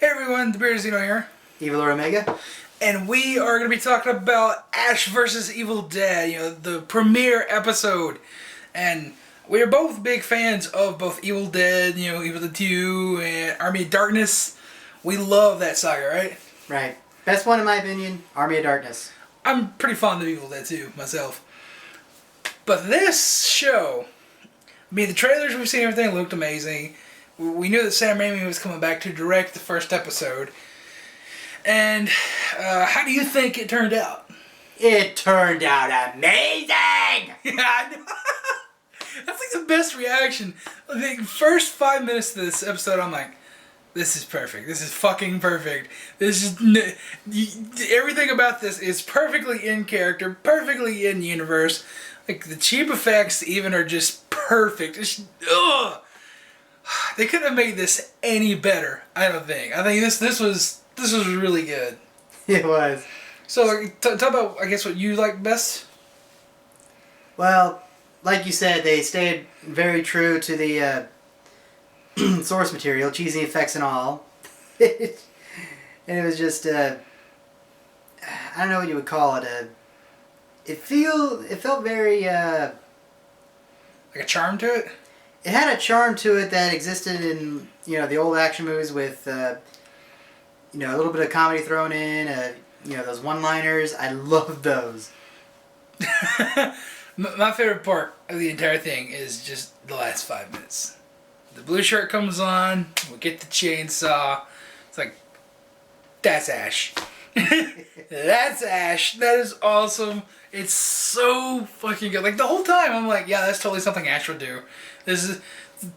Hey everyone, the Beard Zeno here, Evil or Omega? and we are going to be talking about Ash vs. Evil Dead, the premiere episode. And we are both big fans of both Evil Dead, Evil Dead 2 and Army of Darkness. We love that saga, right? Right. Best one in my opinion, Army of Darkness. I'm pretty fond of Evil Dead 2 myself. But this show, the trailers we've seen, everything looked amazing. We knew that Sam Raimi was coming back to direct the first episode. And how do you think it turned out? It turned out amazing! Yeah, I know. That's like the best reaction. The first 5 minutes of this episode, I'm like, this is perfect. This is fucking perfect. This is... everything about this is perfectly in character, perfectly in universe. Like, the cheap effects even are just perfect. It's... ugh! They couldn't have made this any better, I don't think. I think this was really good. It was. So, talk about, I guess, what you like best? Well, like you said, they stayed very true to the source material, cheesy effects and all. And it was just, I don't know what you would call it. It felt very... like a charm to it? It had a charm to it that existed in, the old action movies with, a little bit of comedy thrown in, those one-liners. I love those. My favorite part of the entire thing is just the last 5 minutes. The blue shirt comes on, we get the chainsaw. It's like, that's Ash. That's Ash. That is awesome. It's so fucking good. Like, the whole time I'm like, yeah, that's totally something Ash would do. This is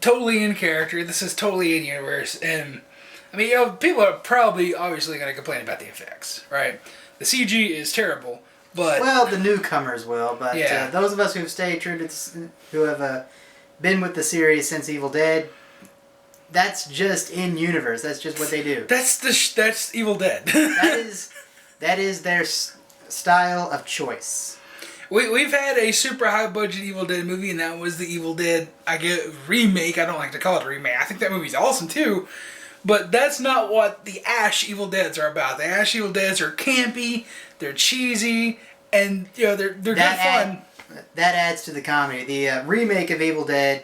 totally in character. This is totally in universe. And, people are probably obviously going to complain about the effects, right? The CG is terrible, but... Well, the newcomers will, but yeah. Those of us who've stayed true to who have been with the series since Evil Dead, that's just in universe. That's just what they do. That's Evil Dead. that is their style of choice. We've had a super high budget Evil Dead movie, and that was the Evil Dead, remake. I don't like to call it a remake. I think that movie's awesome too. But that's not what the Ash Evil Deads are about. The Ash Evil Deads are campy, they're cheesy, and they're good fun. That adds to the comedy. The remake of Evil Dead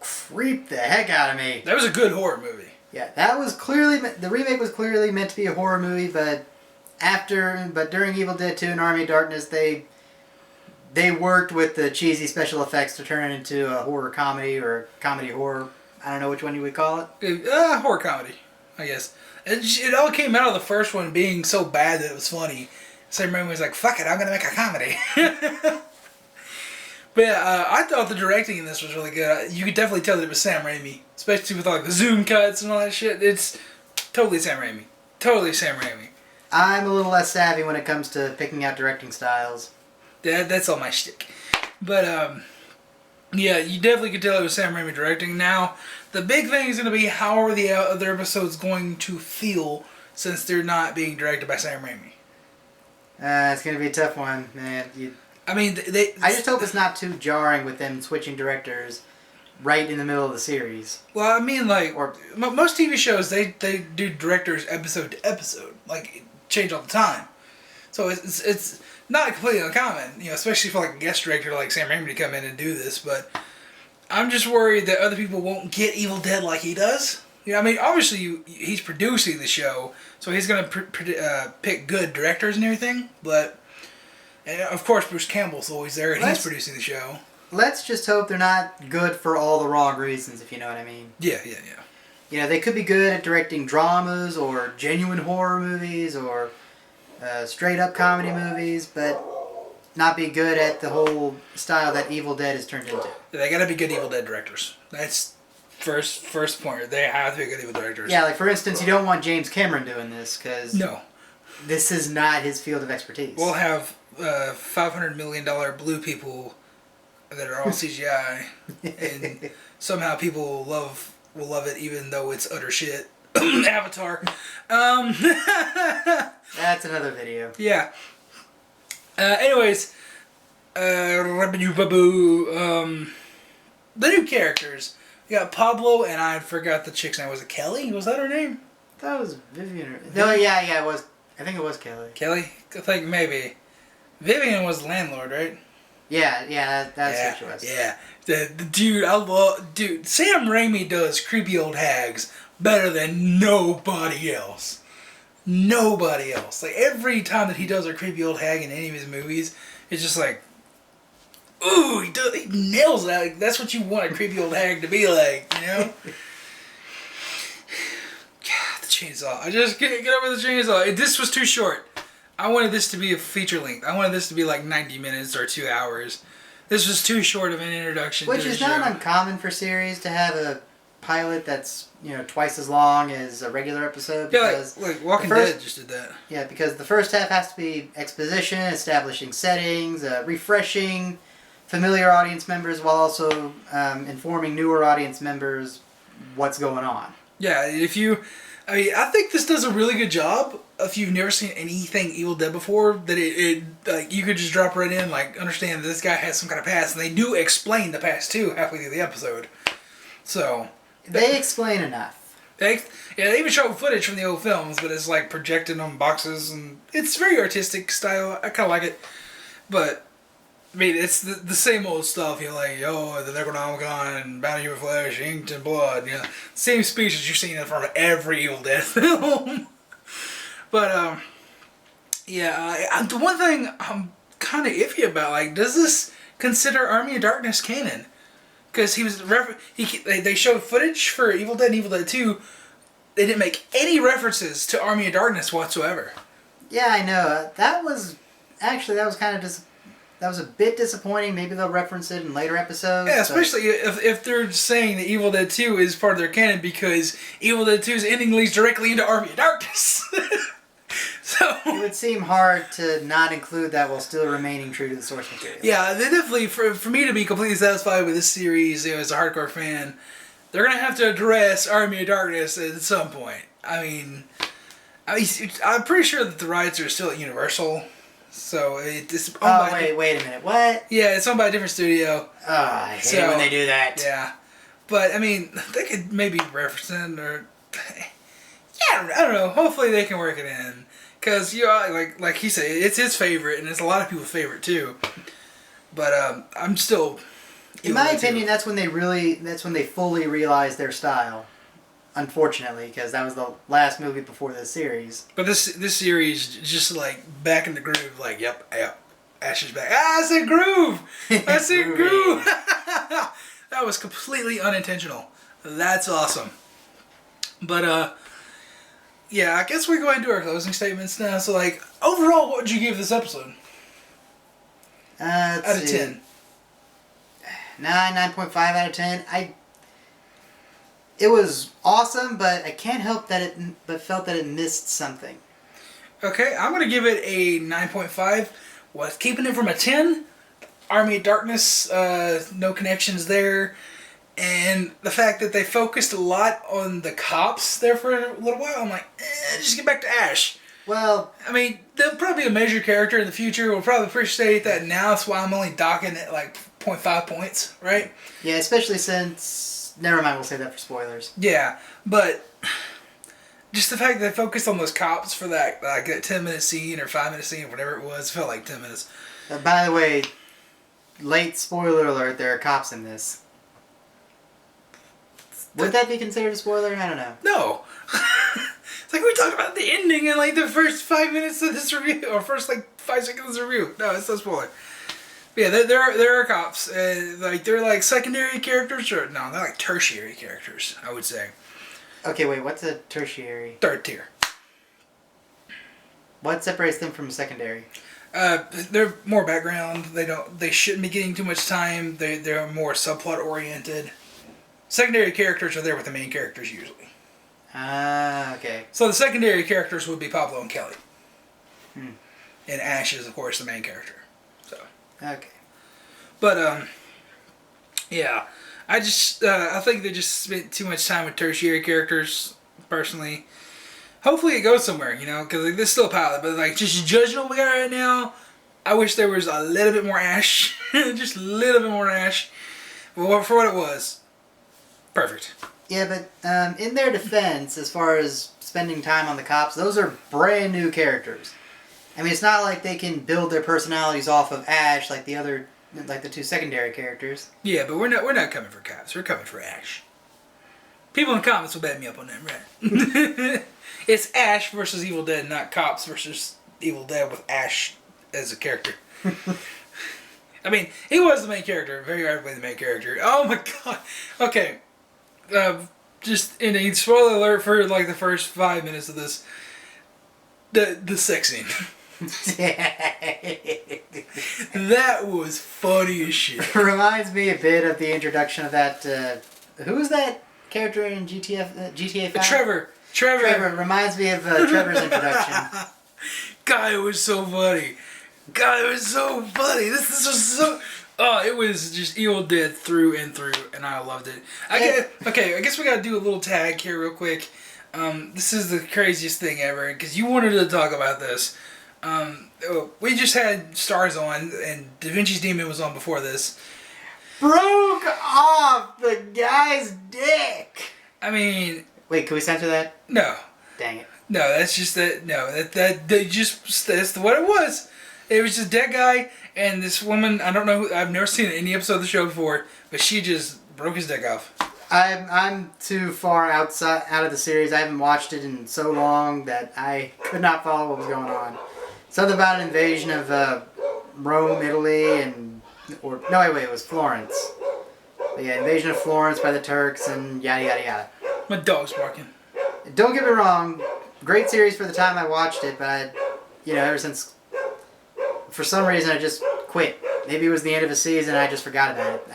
creeped the heck out of me. That was a good horror movie. Yeah, the remake was clearly meant to be a horror movie, but during Evil Dead 2 and Army of Darkness, they worked with the cheesy special effects to turn it into a horror comedy or comedy horror. I don't know which one you would call it. Horror comedy, I guess. It all came out of the first one being so bad that it was funny. Sam Raimi was like, fuck it, I'm going to make a comedy. But yeah, I thought the directing in this was really good. You could definitely tell that it was Sam Raimi. Especially with like the zoom cuts and all that shit. It's totally Sam Raimi. Totally Sam Raimi. I'm a little less savvy when it comes to picking out directing styles. That's all my shtick. But, yeah, you definitely could tell it was Sam Raimi directing. Now, the big thing is going to be how are the other episodes going to feel since they're not being directed by Sam Raimi. It's going to be a tough one, man. I just hope it's not too jarring with them switching directors right in the middle of the series. Well, most TV shows, they do directors episode to episode. Like, change all the time. So it's not completely uncommon, especially for like a guest director like Sam Raimi to come in and do this, but I'm just worried that other people won't get Evil Dead like he does. Obviously he's producing the show, so he's going to pick good directors and everything, but and of course Bruce Campbell's always there and he's producing the show. Let's just hope they're not good for all the wrong reasons, if you know what I mean. Yeah. They could be good at directing dramas or genuine horror movies or straight-up comedy movies, but not be good at the whole style that Evil Dead has turned into. They gotta be good Evil Dead directors. That's first point. They have to be good Evil directors. Yeah, like for instance, you don't want James Cameron doing this, because no, this is not his field of expertise. We'll have $500 million blue people that are all CGI, and somehow people will love it even though it's utter shit. Avatar. That's another video. Yeah. Anyways, the new characters. We got Pablo and I forgot the chick's name. Was it Kelly? Was that her name? That was Vivian. No, yeah, it was. I think it was Kelly. Kelly? I think maybe. Vivian was the landlord, right? Yeah, that's yeah, what she was. Yeah. The dude, dude, Sam Raimi does creepy old hags better than nobody else. Nobody else. Like, every time that he does a creepy old hag in any of his movies, it's just like, ooh, he nails that. Like, that's what you want a creepy old hag to be like, you know? The chainsaw. I just can't get over the chainsaw. This was too short. I wanted this to be a feature length. I wanted this to be like 90 minutes or 2 hours. This was too short of an introduction. Which is not uncommon for series to have a pilot that's, twice as long as a regular episode. Because like Walking Dead just did that. Yeah, because the first half has to be exposition, establishing settings, refreshing familiar audience members while also informing newer audience members what's going on. Yeah, I think this does a really good job. If you've never seen anything Evil Dead before, that it like you could just drop right in, like understand that this guy has some kind of past, and they do explain the past too halfway through the episode. So they explain enough. They even show footage from the old films, but it's like projected on boxes, and it's very artistic style. I kind of like it, but I mean it's the same old stuff. You're like, the Necronomicon, Bound of Human Flesh, Inked in Blood. Same speech as you've seen from every Evil Dead film. But, the one thing I'm kind of iffy about, like, does this consider Army of Darkness canon? Because they showed footage for Evil Dead and Evil Dead 2. They didn't make any references to Army of Darkness whatsoever. Yeah, I know. That was kind of that was a bit disappointing. Maybe they'll reference it in later episodes. Yeah, especially if they're saying that Evil Dead 2 is part of their canon because Evil Dead 2's ending leads directly into Army of Darkness. So it would seem hard to not include that while still remaining true to the source material. Yeah, they definitely, for me to be completely satisfied with this series, as a hardcore fan, they're going to have to address Army of Darkness at some point. I'm pretty sure that the rights are still at Universal. So it's owned by... wait a minute. What? Yeah, it's owned by a different studio. Oh, I hate it when they do that. Yeah. But, they could maybe reference it or... Yeah, I don't know. Hopefully they can work it in. Because, like he said, it's his favorite, and it's a lot of people's favorite, too. But, I'm still... In my opinion, that's when they fully realized their style. Unfortunately, because that was the last movie before this series. But this series, just, back in the groove, yep, Ash is back. I said groove! I said groove! That was completely unintentional. That's awesome. But, yeah, I guess we go ahead and do our closing statements now. So, overall, what would you give this episode? Out of 10. 9.5 out of 10. It was awesome, but I can't help felt that it missed something. Okay, I'm going to give it a 9.5. Was keeping it from a 10. Army of Darkness, no connections there. And the fact that they focused a lot on the cops there for a little while, I'm like, just get back to Ash. Well... they'll probably be a major character in the future. We'll probably appreciate that now. That's why I'm only docking it 0.5 points, right? Yeah, especially since... Never mind, we'll save that for spoilers. Yeah, but... just the fact that they focused on those cops for that 10-minute scene or 5-minute scene, whatever it was, felt like 10 minutes. By the way, late spoiler alert, there are cops in this. Would that be considered a spoiler? I don't know. No. It's like we talked about the ending in the first 5 minutes of this review, or first 5 seconds of this review. No, it's no spoiler. But yeah, there are cops. They're secondary characters, or no, they're tertiary characters, I would say. Okay, wait, what's a tertiary? Third tier. What separates them from secondary? They're more background. They shouldn't be getting too much time. They're more subplot oriented. Secondary characters are there with the main characters usually. Ah, okay. So the secondary characters would be Pablo and Kelly. Hmm. And Ash is, of course, the main character. So. Okay. But, yeah. I think they just spent too much time with tertiary characters, personally. Hopefully it goes somewhere, because this is still a pilot, but just judging what we got right now, I wish there was a little bit more Ash. Just a little bit more Ash. But for what it was, perfect. Yeah, but in their defense, as far as spending time on the cops, those are brand new characters. I mean, it's not like they can build their personalities off of Ash like the two secondary characters. Yeah, but we're not coming for cops. We're coming for Ash. People in the comments will back me up on that, right? It's Ash versus Evil Dead, not cops versus Evil Dead with Ash as a character. I mean, he was the main character, very arguably the main character. Oh my god. Okay. Just in a spoiler alert for like the first 5 minutes of this. The sex scene. That was funny as shit. Reminds me a bit of the introduction of that. Who was that character in GTA 5? Trevor. Trevor reminds me of Trevor's introduction. God, it was so funny. This is just so. Oh, it was just Evil Dead through and through, and I loved it. I guess we gotta do a little tag here real quick. This is the craziest thing ever, because you wanted to talk about this. We just had Stars on, and Da Vinci's Demon was on before this. Broke off the guy's dick! I mean... Wait, can we censor that? No. Dang it. No, that's just that... No, that's what it was. It was just that guy and this woman, I don't know, I've never seen any episode of the show before, but she just broke his dick off. I'm too far out of the series. I haven't watched it in so long that I could not follow what was going on. Something about an invasion of Rome, Italy, and... it was Florence. But yeah, invasion of Florence by the Turks and yada yada yada. My dog's barking. Don't get me wrong, great series for the time I watched it, but ever since... For some reason, I just quit. Maybe it was the end of a season and I just forgot about it.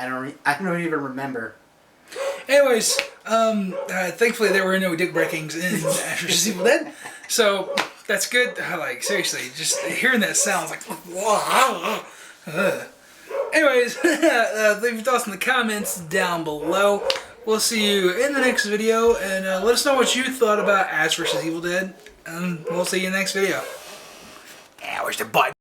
I don't even remember. Anyways, thankfully there were no dick breakings in Ash vs. Evil Dead, so that's good. Like, seriously, just hearing that sound, like, anyways, leave your thoughts in the comments down below. We'll see you in the next video, and let us know what you thought about Ash vs. Evil Dead, and we'll see you in the next video. Yeah, where's the button?